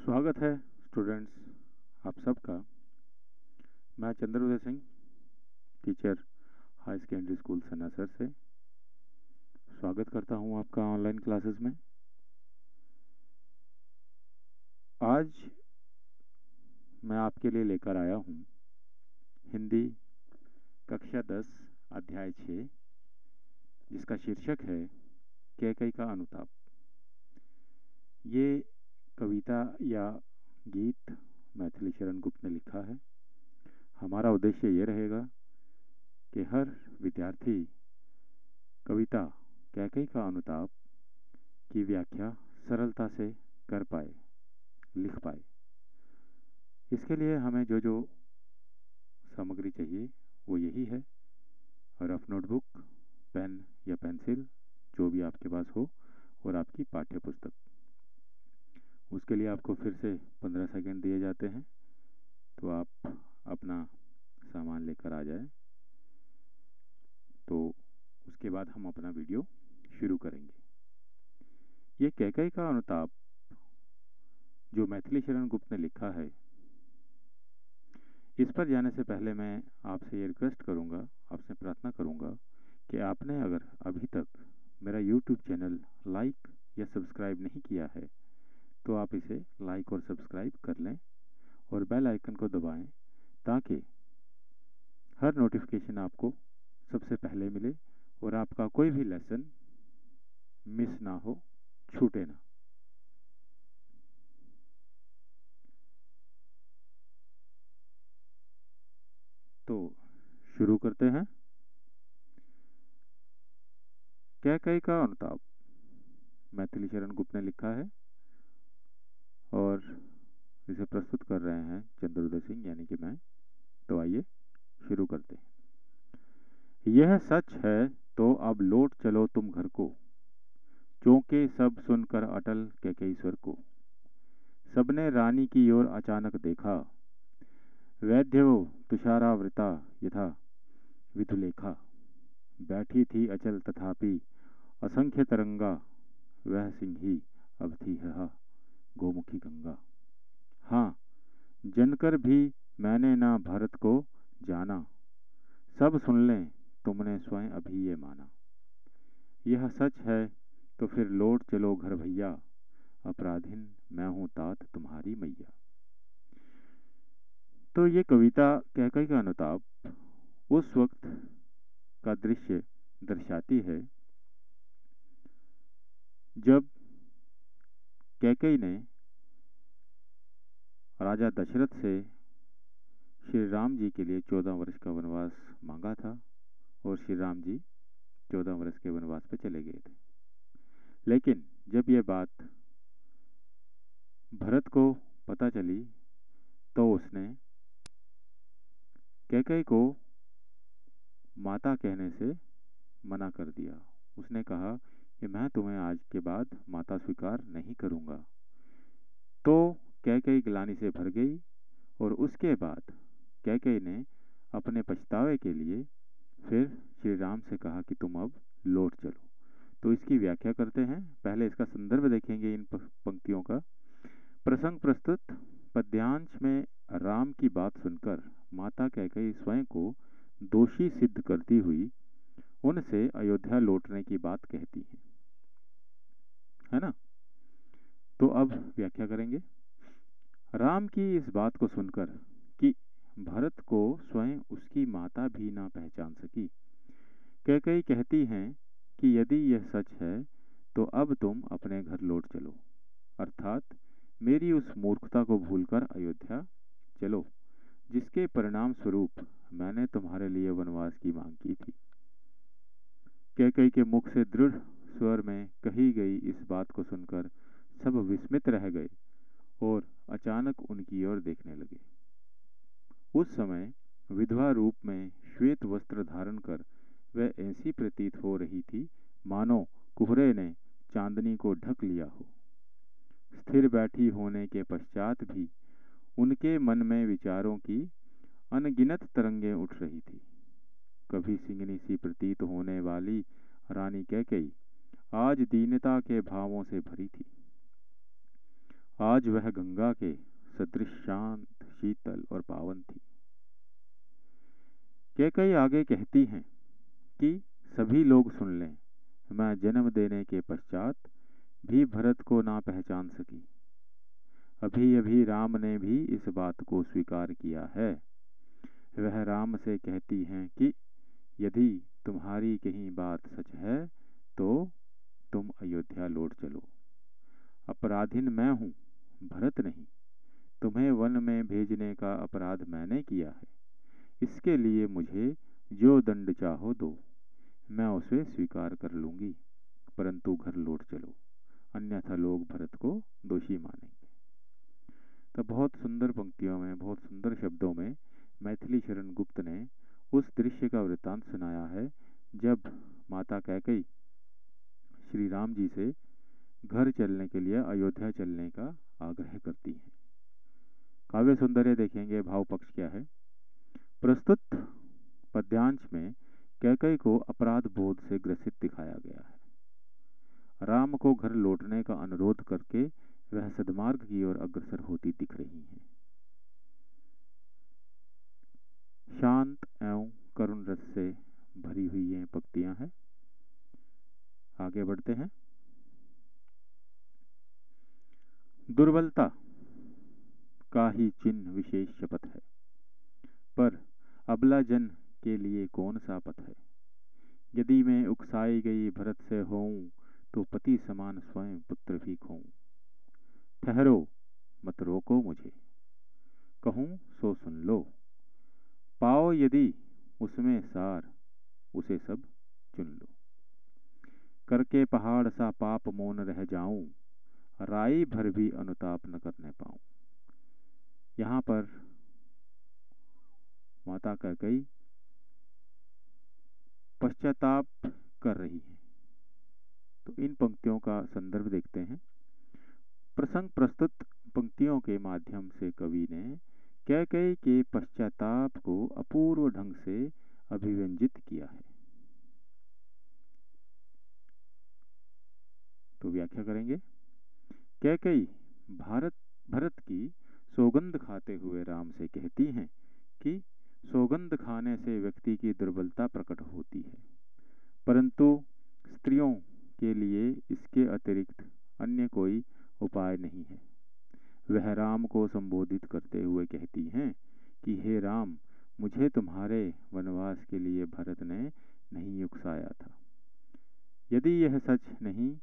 स्वागत है स्टूडेंट्स आप सबका। मैं Chandrodaya Singh, teacher high secondary school Sannasar से स्वागत करता हूं आपका ऑनलाइन क्लासेस में। आज मैं आपके लिए लेकर आया हूं हिंदी कक्षा 10 अध्याय 6, जिसका शीर्षक है कैकई का अनुताप। ये कविता या गीत मैथिली शरण गुप्त ने लिखा है। हमारा उद्देश्य ये रहेगा कि हर विद्यार्थी कविता कैकई का अनुताप की व्याख्या सरलता से कर पाए, लिख पाए। इसके लिए हमें जो जो सामग्री चाहिए वो यही है: रफ नोटबुक, पेन या पेंसिल जो भी आपके पास हो, और आपकी पाठ्य पुस्तक। उसके लिए आपको फिर से 15 सेकंड दिए जाते हैं, तो आप अपना सामान लेकर आ जाएं। तो उसके बाद हम अपना वीडियो शुरू करेंगे। ये कैकई का अनुताप जो मैथिली शरण गुप्त ने लिखा है, इस पर जाने से पहले मैं आपसे ये रिक्वेस्ट करूंगा, आपसे प्रार्थना करूंगा कि आपने अगर अभी तक मेरा YouTube चैनल लाइक या सब्सक्राइब नहीं किया है तो आप इसे लाइक और सब्सक्राइब कर लें और बेल आइकन को दबाएं, ताकि हर नोटिफिकेशन आपको सबसे पहले मिले और आपका कोई भी लेसन मिस ना हो, छूटे ना। तो शुरू करते हैं। कैकई का अनुताप मैथिली शरण गुप्त ने लिखा है और इसे प्रस्तुत कर रहे हैं चंद्रोदय सिंह यानी कि मैं। तो आइए शुरू करते हैं। यह सच है तो अब लौट चलो तुम घर को, चौंके सब सुनकर अटल कैकई स्वर को। सबने रानी की ओर अचानक देखा, वैद्यो तुषारावृता यथा विधुलेखा। बैठी थी अचल तथापि असंख्य तरंगा, वह सिंही अब थी है गोमुखी गंगा। हाँ, जनकर भी मैंने ना भरत को जाना, सब सुन लें तुमने स्वयं अभी ये माना। यह सच है तो फिर लौट चलो घर भैया, अपराधिन मैं हूं तात तुम्हारी मैया। तो ये कविता कैकई का अनुताप उस वक्त का दृश्य दर्शाती है जब कैकई ने राजा दशरथ से श्री राम जी के लिए 14 वर्ष का वनवास मांगा था और श्री राम जी 14 वर्ष के वनवास पे चले गए थे। लेकिन जब यह बात भरत को पता चली तो उसने कैकई को माता कहने से मना कर दिया। उसने कहा कि मैं तुम्हें आज के बाद माता स्वीकार नहीं करूंगा। तो कैकई ग्लानि से भर गई और उसके बाद कैकई ने अपने पछतावे के लिए फिर श्री राम से कहा कि तुम अब लौट चलो। तो इसकी व्याख्या करते हैं। पहले इसका संदर्भ देखेंगे इन पंक्तियों का। प्रसंग प्रस्तुत पद्यांश में राम की बात सुनकर माता कैकई स्वयं को दोषी सिद्ध करती हुई उनसे अयोध्या लौटने की बात कहती है ना। तो अब व्याख्या करेंगे। राम की इस बात को सुनकर कि भरत को स्वयं उसकी माता भी ना पहचान सकी, कैकई कहती हैं कि यदि यह सच है तो अब तुम अपने घर लौट चलो, अर्थात मेरी उस मूर्खता को भूलकर अयोध्या चलो, जिसके परिणाम स्वरूप मैंने तुम्हारे लिए वनवास की मांग की थी। कैकई के मुख से दृढ़ स्वर में कही गई इस बात को सुनकर सब विस्मित रह गए और अचानक उनकी ओर देखने लगे। उस समय विधवा रूप में श्वेत वस्त्र धारण कर वह ऐसी प्रतीत हो रही थी मानो कुहरे ने चांदनी को ढक लिया हो। स्थिर बैठी होने के पश्चात भी उनके मन में विचारों की अनगिनत तरंगें उठ रही थी। कभी सिंगनी सी प्रतीत होने वाली रानी कैकई आज दीनता के भावों से भरी थी। आज वह गंगा के सदृश शांत, शीतल और पावन थी। कैकई आगे कहती हैं कि सभी लोग सुन लें, मैं जन्म देने के पश्चात भी भरत को ना पहचान सकी। अभी अभी राम ने भी इस बात को स्वीकार किया है। वह राम से कहती हैं कि यदि तुम्हारी कहीं बात सच है तो तुम अयोध्या लौट चलो। अपराधीन मैं हूँ, भरत नहीं। तुम्हें वन में भेजने का अपराध मैंने किया है। इसके लिए मुझे जो दंड चाहो दो, मैं उसे स्वीकार कर लूंगी, परंतु घर लौट चलो, अन्यथा लोग भरत को दोषी मानेंगे। तो बहुत सुंदर पंक्तियों में, बहुत सुंदर शब्दों में मैथिली शरण गुप्त ने उस दृश्य का वृत्तांत सुनाया है जब माता कैकई श्री राम जी से घर चलने के लिए, अयोध्या चलने का आग्रह करती हैं। काव्य सौंदर्य देखेंगे, भाव पक्ष क्या है। प्रस्तुत पद्यांश में कैकई को अपराध बोध से ग्रसित दिखाया गया है। राम को घर लौटने का अनुरोध करके वह सद्मार्ग की ओर अग्रसर होती दिख रही हैं। शांत एवं करुण रस से भरी हुई ये पंक्तियां हैं। आगे बढ़ते हैं। दुर्बलता का ही चिन्ह विशेष शपथ है, पर अबला जन के लिए कौन सा पथ है। यदि मैं उकसाई गई भरत से होऊं, तो पति समान स्वयं पुत्र भी खोऊं। ठहरो मत रोको मुझे, कहूं सो सुन लो। पाओ यदि उसमें सार, उसे सब चुन लो। करके पहाड़ सा पाप मौन रह जाऊं, राई भर भी अनुताप न करने पाऊं। यहां पर माता कैकई पश्चाताप कर रही है। तो इन पंक्तियों का संदर्भ देखते हैं। प्रसंग प्रस्तुत पंक्तियों के माध्यम से कवि ने कैकई के पश्चाताप को अपूर्व ढंग से अभिव्यंजित किया है। तो व्याख्या करेंगे। कैकई भरत की सौगंध खाते हुए राम से कहती हैं कि सौगंध खाने से व्यक्ति की दुर्बलता प्रकट होती है, परंतु स्त्रियों के लिए इसके अतिरिक्त अन्य कोई उपाय नहीं है। वह राम को संबोधित करते हुए कहती हैं कि हे राम, मुझे तुम्हारे वनवास के लिए भरत ने नहीं उकसाया था। यदि यह सच नहीं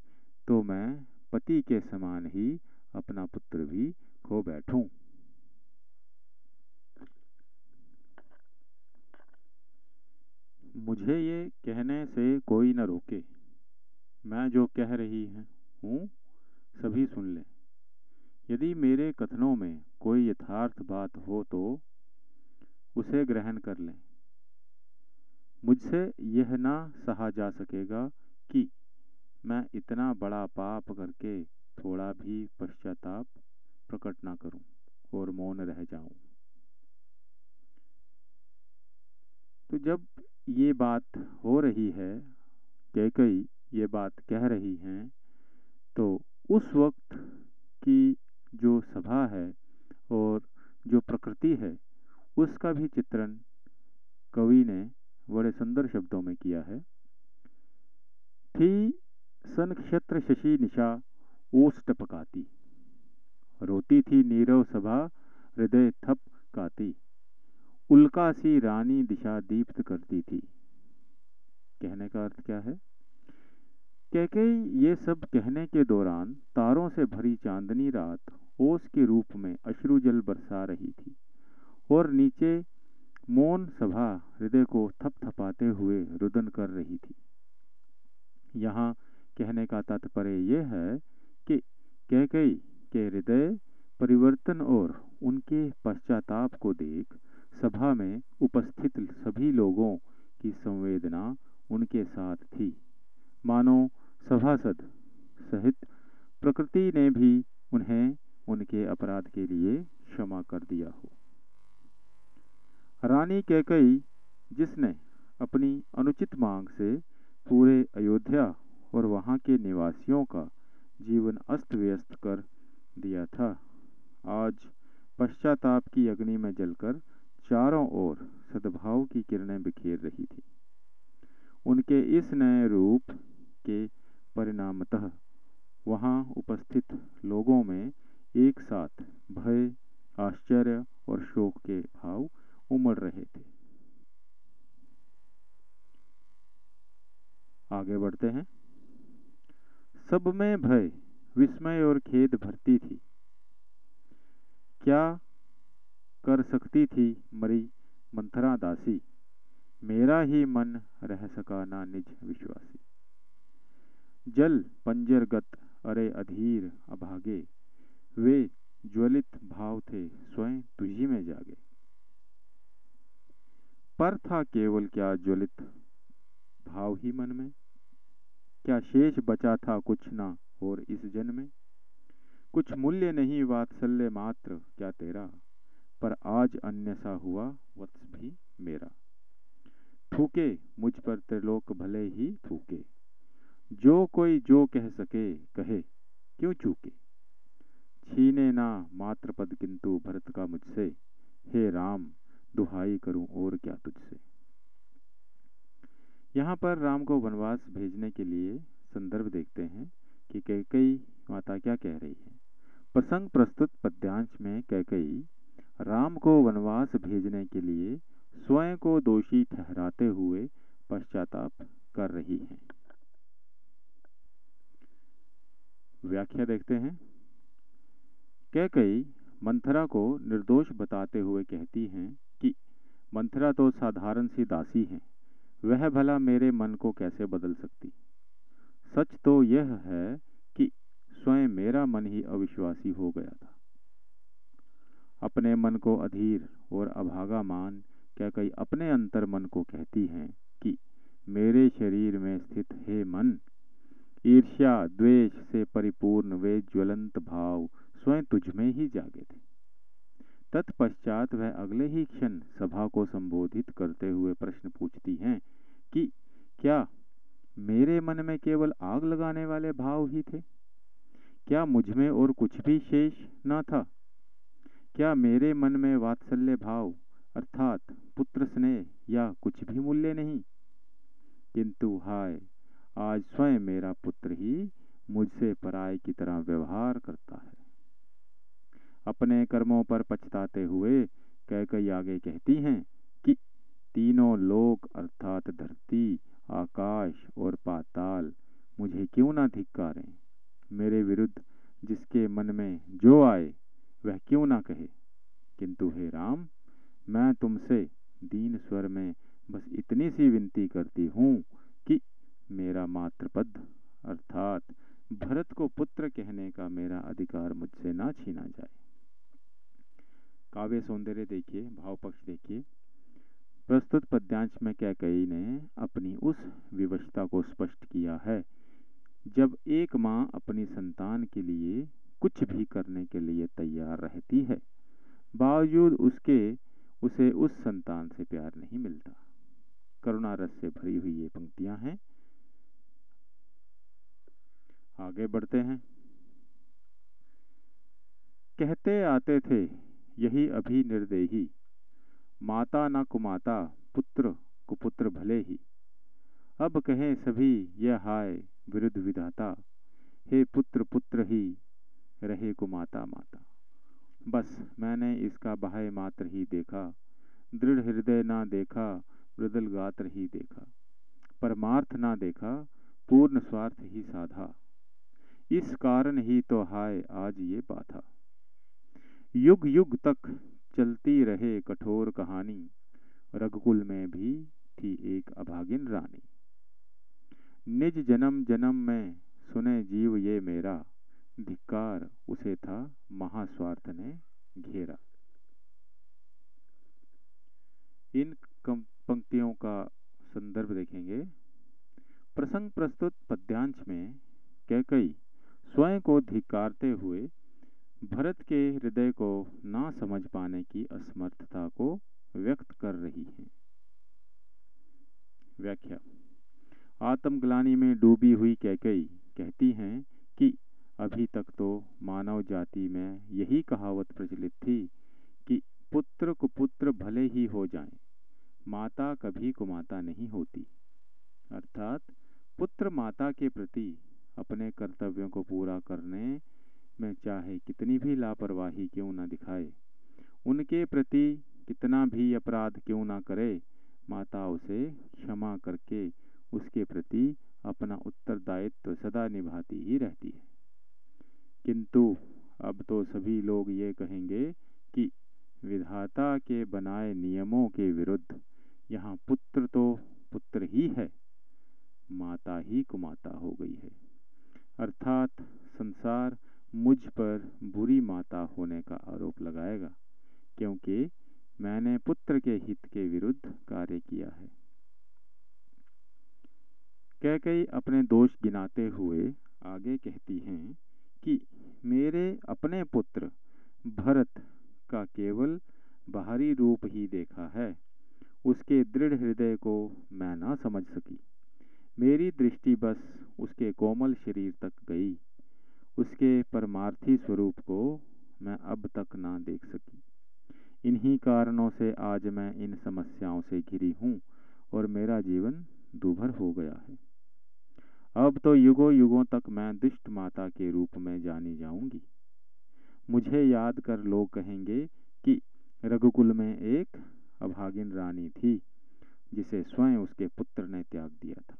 तो मैं पति के समान ही अपना पुत्र भी खो बैठूं। मुझे ये कहने से कोई न रोके, मैं जो कह रही हूँ सभी सुन लें। यदि मेरे कथनों में कोई यथार्थ बात हो तो उसे ग्रहण कर लें। मुझसे यह ना सहा जा सकेगा कि मैं इतना बड़ा पाप करके थोड़ा भी पश्चाताप प्रकट ना करूं और मौन रह जाऊं। तो जब ये बात हो रही है, कैकई ये बात कह रही हैं, तो उस वक्त की जो सभा है और जो प्रकृति है, उसका भी चित्रण कवि ने बड़े सुंदर शब्दों में किया है। थी सन क्षत्र शशि निशा ओस टपकाती, रोती थी नीरव सभा हृदय थप काती। उल्का सी रानी दिशा दीप्त करती थी। कहने का अर्थ क्या है। कैकेयी ये सब कहने के दौरान तारों से भरी चांदनी रात ओस के रूप में अश्रु जल बरसा रही थी और नीचे मौन सभा हृदय को थपथपाते हुए रुदन कर रही थी। यहाँ कहने का तात्पर्य यह है कि कैकेयी के हृदय परिवर्तन और उनके पश्चाताप को देख सभा में उपस्थित सभी लोगों की संवेदना उनके साथ थी, मानो सभासद सहित प्रकृति ने भी उन्हें उनके अपराध के लिए क्षमा कर दिया हो। रानी कैकेयी, जिसने अपनी अनुचित मांग से पूरे अयोध्या और वहां के निवासियों का जीवन अस्त व्यस्त कर दिया था आज पश्चाताप की अग्नि में जलकर चारों ओर सद्भाव की किरणें बिखेर रही थी। उनके इस नए रूप के परिणामतः वहां उपस्थित लोगों में एक साथ भय, आश्चर्य और शोक के भाव उमड़ रहे थे। आगे बढ़ते हैं। सब में भय, विस्मय और खेद भरती थी। क्या कर सकती थी मरी मंथरा दासी, मेरा ही मन रह सका ना निज विश्वासी। जल पंजरगत अरे अधीर अभागे, वे ज्वलित भाव थे स्वयं तुझी में जागे। पर था केवल क्या ज्वलित भाव ही मन में, क्या शेष बचा था कुछ ना और इस जन्म में। कुछ मूल्य नहीं वात्सल्य मात्र क्या तेरा, पर आज अन्य सा हुआ वत्स भी मेरा। थूके मुझ पर त्रिलोक भले ही थूके, जो कोई जो कह सके कहे क्यों चूके। छीने ना मात्र पद किंतु भरत का मुझसे, हे राम दुहाई करूं और क्या तुझसे। यहाँ पर राम को वनवास भेजने के लिए संदर्भ देखते हैं कि कैकेयी माता क्या कह रही है। प्रसंग प्रस्तुत पद्यांश में कैकेयी राम को वनवास भेजने के लिए स्वयं को दोषी ठहराते हुए पश्चाताप कर रही हैं। व्याख्या देखते हैं। कैकेयी मंथरा को निर्दोष बताते हुए कहती हैं कि मंथरा तो साधारण सी दासी है, वह भला मेरे मन को कैसे बदल सकती। सच तो यह है कि स्वयं मेरा मन ही अविश्वासी हो गया था। अपने मन को अधीर और अभागा मान कैकेयी अपने अंतर मन को कहती हैं कि मेरे शरीर में स्थित हे मन, ईर्ष्या द्वेष से परिपूर्ण वे ज्वलंत भाव स्वयं तुझमें ही जागे थे। तत्पश्चात वह अगले ही क्षण सभा को संबोधित करते हुए प्रश्न पूछती हैं कि क्या मेरे मन में केवल आग लगाने वाले भाव ही थे, क्या मुझमें और कुछ भी शेष न था। क्या मेरे मन में वात्सल्य भाव अर्थात पुत्र स्नेह या कुछ भी मूल्य नहीं। किंतु हाय, आज स्वयं मेरा पुत्र ही मुझसे पराये की तरह व्यवहार करता है। अपने कर्मों पर पछताते हुए कैकेयी आगे कहती हैं कि तीनों लोक अर्थात धरती, आकाश और पाताल मुझे क्यों ना धिक्कारें। मेरे विरुद्ध जिसके मन में जो आए वह क्यों ना कहे। किंतु हे राम, मैं तुमसे दीन स्वर में बस इतनी सी विनती करती हूँ कि मेरा मातृपद अर्थात भरत को पुत्र कहने का मेरा अधिकार मुझसे ना छीना जाए। काव्य सौंदर्य देखिए, भाव पक्ष देखिए। प्रस्तुत पद्यांश में कैकेयी ने अपनी उस विवशता को स्पष्ट किया है जब एक माँ अपनी संतान के लिए कुछ भी करने के लिए तैयार रहती है, बावजूद उसके उसे उस संतान से प्यार नहीं मिलता। करुणा रस से भरी हुई ये पंक्तियां हैं। आगे बढ़ते हैं। कहते आते थे यही अभी निर्देही, माता न कुमाता पुत्र कुपुत्र भले ही। अब कहें सभी यह हाय विरुद्ध विधाता, हे पुत्र पुत्र ही रहे कुमाता माता। बस मैंने इसका बाह्य मात्र ही देखा, दृढ़ हृदय ना देखा, मृदुल गात्र ही देखा। परमार्थ ना देखा, पूर्ण स्वार्थ ही साधा। इस कारण ही तो हाय आज ये बाधा। युग युग तक चलती रहे कठोर कहानी, रघुकुल में भी थी एक अभागिन रानी। निज जन्म जन्म में सुने जीव ये मेरा, धिक्कार उसे था महास्वार्थ ने घेरा। इन पंक्तियों का संदर्भ देखेंगे। प्रसंग प्रस्तुत पद्यांश में कैकेयी स्वयं को धिक्कारते हुए भरत के हृदय को ना समझ पाने की असमर्थता को व्यक्त कर रही हैं। व्याख्या। आत्मग्लानि में डूबी हुई कैकेयी कहती हैं कि अभी तक तो मानव जाति में यही कहावत प्रचलित थी कि पुत्र कुपुत्र भले ही हो जाएं, माता कभी कुमाता नहीं होती। अर्थात पुत्र माता के प्रति अपने कर्तव्यों को पूरा करने में चाहे कितनी भी लापरवाही क्यों न दिखाए, उनके प्रति कितना भी अपराध क्यों न करे, माता उसे क्षमा करके उसके प्रति अपना उत्तरदायित्व सदा निभाती ही रहती है। किंतु अब तो सभी लोग ये कहेंगे कि विधाता के बनाए नियमों के विरुद्ध यहाँ पुत्र तो पुत्र ही है, माता ही कुमाता हो गई है। अर्थात संसार मुझ पर बुरी माता होने का आरोप लगाएगा, क्योंकि मैंने पुत्र के हित के विरुद्ध कार्य किया है। कैकेयी अपने दोष गिनाते हुए आगे कहती हैं कि मेरे अपने पुत्र भरत का केवल बाहरी रूप ही देखा है, उसके दृढ़ हृदय को मैं ना समझ सकी। मेरी दृष्टि बस उसके कोमल शरीर तक गई, उसके परमार्थी स्वरूप को मैं अब तक ना देख सकी। इन्हीं कारणों से आज मैं इन समस्याओं से घिरी हूँ और मेरा जीवन दूभर हो गया है। अब तो युगों युगों तक मैं दुष्ट माता के रूप में जानी जाऊंगी। मुझे याद कर लोग कहेंगे कि रघुकुल में एक अभागिन रानी थी जिसे स्वयं उसके पुत्र ने त्याग दिया था।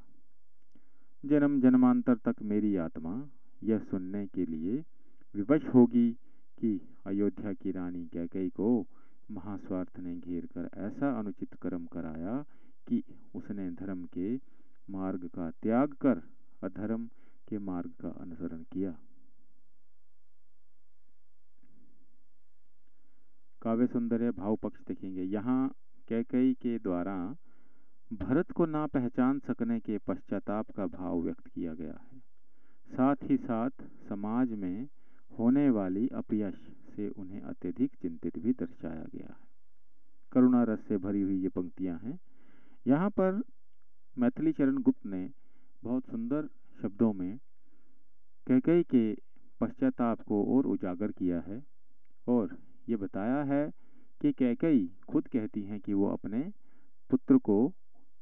जन्म जन्मांतर तक मेरी आत्मा यह सुनने के लिए विवश होगी कि अयोध्या की रानी कैकेयी को महास्वार्थ ने घेर कर ऐसा अनुचित कर्म कराया कि उसने धर्म के मार्ग का त्याग कर अधर्म के मार्ग का अनुसरण किया। काव्य सौंदर्य भाव पक्ष देखेंगे। यहाँ कैकेयी के द्वारा भरत को ना पहचान सकने के पश्चाताप का भाव व्यक्त किया गया है। साथ ही साथ समाज में होने वाली अपयश से उन्हें अत्यधिक चिंतित भी दर्शाया गया है। करुणा रस से भरी हुई ये पंक्तियां हैं। यहाँ पर मैथिली चरण गुप्त ने बहुत सुंदर शब्दों में कैकेयी के पश्चाताप को और उजागर किया है और ये बताया है कि कैकेयी खुद कहती हैं कि वो अपने पुत्र को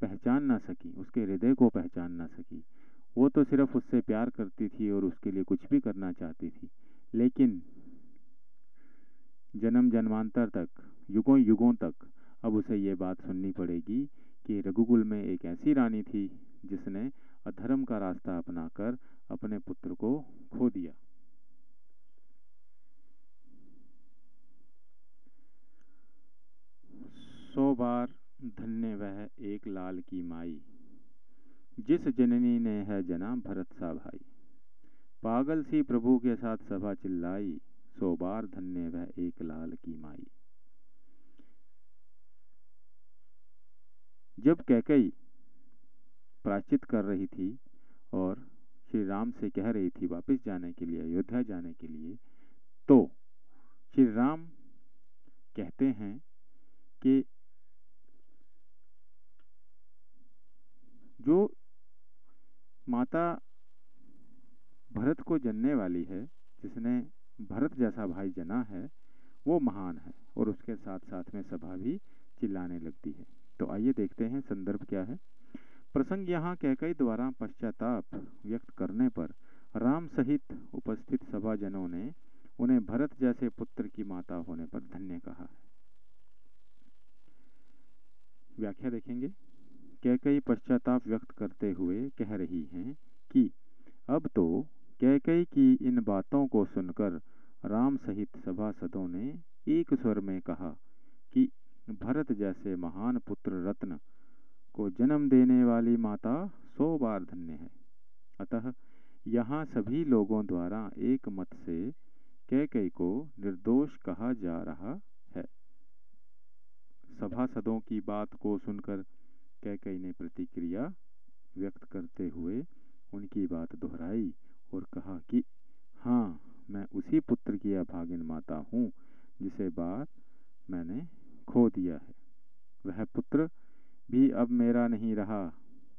पहचान ना सकी, उसके हृदय को पहचान ना सकी। वो तो सिर्फ उससे प्यार करती थी और उसके लिए कुछ भी करना चाहती थी, लेकिन जन्म जन्मांतर तक, युगों युगों तक अब उसे ये बात सुननी पड़ेगी कि रघुकुल में एक ऐसी रानी थी जिसने अधर्म का रास्ता अपनाकर अपने पुत्र को खो दिया। सौ बार धन्य वह एक लाल की माई, जिस जननी ने है जना भरत सा भाई। पागल सी प्रभु के साथ सभा चिल्लाई, 100 बार धन्य वह एक लाल की माई। जब कैकेयी प्रायश्चित कर रही थी और श्री राम से कह रही थी वापस जाने के लिए, अयोध्या जाने के लिए, तो श्री राम कहते हैं कि जो माता भरत को जनने वाली है, जिसने भरत जैसा भाई जना है, वो महान है। और उसके साथ साथ में सभा भी चिल्लाने लगती है। तो आइए देखते हैं संदर्भ क्या है। प्रसंग यहाँ कैकेयी द्वारा पश्चाताप व्यक्त करने पर राम सहित उपस्थित सभाजनों ने उन्हें भरत जैसे पुत्र की माता होने पर धन्य कहा है। व्याख्या देखेंगे। कैकेयी पश्चाताप व्यक्त करते हुए कह रही हैं कि अब तो कैकेयी की इन बातों को सुनकर राम सहित सभासदों ने एक स्वर में कहा कि भरत जैसे महान पुत्र रत्न को जन्म देने वाली माता 100 बार धन्य है। अतः यहाँ सभी लोगों द्वारा एक मत से कैकेयी को निर्दोष कहा जा रहा है। सभासदों की बात को सुनकर कैकेयी ने प्रतिक्रिया व्यक्त करते हुए उनकी बात दोहराई और कहा कि हाँ, मैं उसी पुत्र की अभागिन माता हूँ जिसे बार मैंने खो दिया है। वह पुत्र भी अब मेरा नहीं रहा,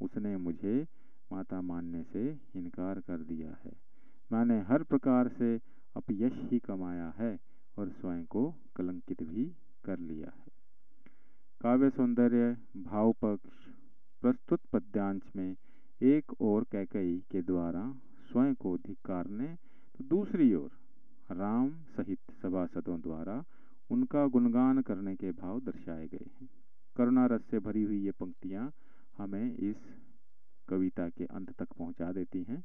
उसने मुझे माता मानने से इनकार कर दिया है। मैंने हर प्रकार से अपयश ही कमाया है और स्वयं को कलंकित भी कर लिया है। काव्य सौंदर्य भाव पक्ष प्रस्तुत पद्यांश में एक ओर कैकेयी के द्वारा स्वयं को धिक्कारने तो दूसरी ओर राम सहित सभासदों द्वारा उनका गुणगान करने के भाव दर्शाए गए हैं। करुणा रस से भरी हुई ये पंक्तियां हमें इस कविता के अंत तक पहुंचा देती हैं।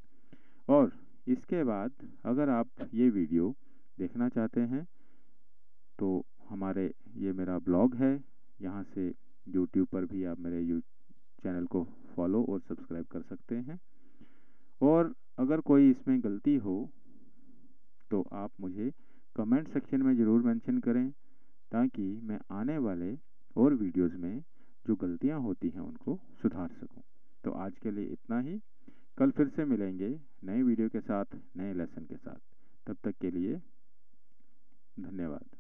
और इसके बाद अगर आप ये वीडियो देखना चाहते हैं तो हमारे ये मेरा ब्लॉग है, यहाँ से यूट्यूब पर भी आप मेरे चैनल को फॉलो और सब्सक्राइब कर सकते हैं। और अगर कोई इसमें गलती हो तो आप मुझे कमेंट सेक्शन में ज़रूर मेंशन करें, ताकि मैं आने वाले और वीडियोस में जो गलतियां होती हैं उनको सुधार सकूं। तो आज के लिए इतना ही। कल फिर से मिलेंगे नए वीडियो के साथ, नए लेसन के साथ। तब तक के लिए धन्यवाद।